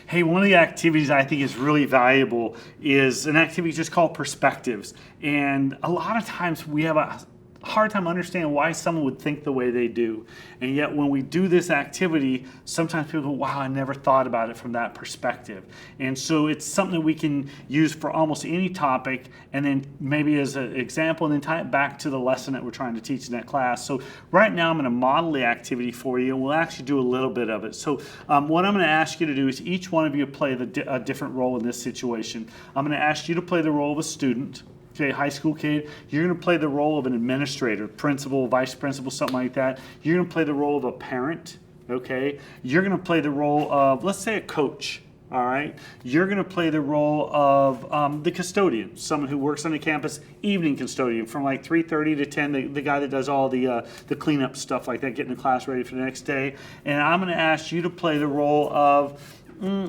Hey, one of the activities I think is really valuable is an activity just called perspectives. And a lot of times we have a hard time understanding why someone would think the way they do. And yet when we do this activity, sometimes people go, wow, I never thought about it from that perspective. And so it's something that we can use for almost any topic, and then maybe as an example, and then tie it back to the lesson that we're trying to teach in that class. So right now I'm going to model the activity for you, and we'll actually do a little bit of it. So what I'm going to ask you to do is each one of you play a different role in this situation. I'm going to ask you to play the role of a student. Okay, high school kid, you're going to play the role of an administrator, principal, vice principal, something like that. You're going to play the role of a parent, okay? You're going to play the role of, let's say, a coach, all right? You're going to play the role of the custodian, someone who works on the campus, evening custodian, from like 3:30 to 10, the guy that does all the cleanup stuff like that, getting the class ready for the next day. And I'm going to ask you to play the role of,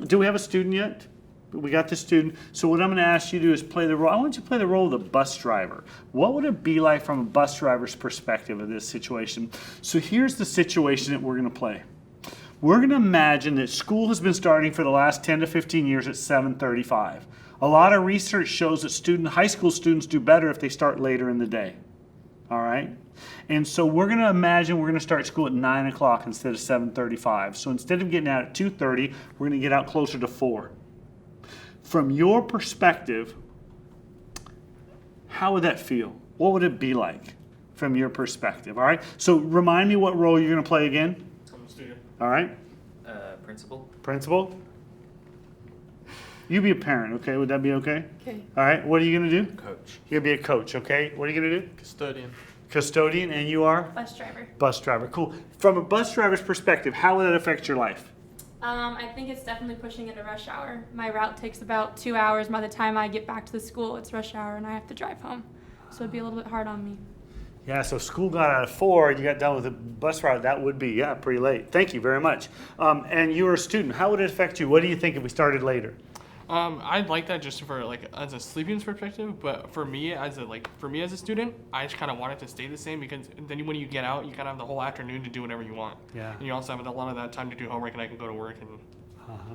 do we have a student yet? We got the student. So what I'm going to ask you to do is play the role. I want you to play the role of the bus driver. What would it be like from a bus driver's perspective of this situation? So here's the situation that we're going to play. We're going to imagine that school has been starting for the last 10 to 15 years at 7:35. A lot of research shows that high school students do better if they start later in the day. All right? And so we're going to imagine we're going to start school at 9 o'clock instead of 7:35. So instead of getting out at 2:30, we're going to get out closer to 4. From your perspective, how would that feel? What would it be like from your perspective? All right. So remind me what role you're going to play again. I'm a student. All right. Principal. Principal. You be a parent, okay? Would that be okay? Okay. All right. What are you going to do? Coach. You're going to be a coach, okay? What are you going to do? Custodian. Custodian, and you are? Bus driver. Bus driver. Cool. From a bus driver's perspective, how would that affect your life? I think it's definitely pushing into rush hour. My route takes about 2 hours. By the time I get back to the school, it's rush hour and I have to drive home. So it'd be a little bit hard on me. Yeah, so school got out at 4 and you got done with the bus ride. That would be, pretty late. Thank you very much. And you were a student. How would it affect you? What do you think if we started later? I'd like that just for as a sleeping's perspective, but for me as a student, I just kind of want it to stay the same, because then when you get out, you kind of have the whole afternoon to do whatever you want. Yeah. And you also have a lot of that time to do homework, and I can go to work and.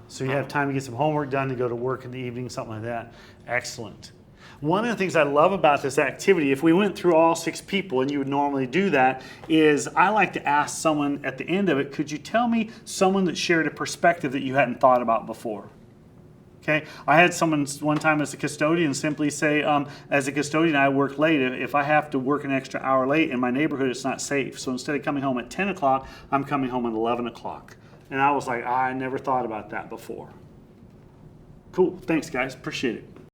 So you have time to get some homework done, to go to work in the evening, something like that. Excellent. One of the things I love about this activity, if we went through all 6 people and you would normally do that, is I like to ask someone at the end of it, could you tell me someone that shared a perspective that you hadn't thought about before? Okay, I had someone one time as a custodian simply say, as a custodian, I work late. If I have to work an extra hour late in my neighborhood, it's not safe. So instead of coming home at 10 o'clock, I'm coming home at 11 o'clock. And I was like, I never thought about that before. Cool, thanks guys, appreciate it.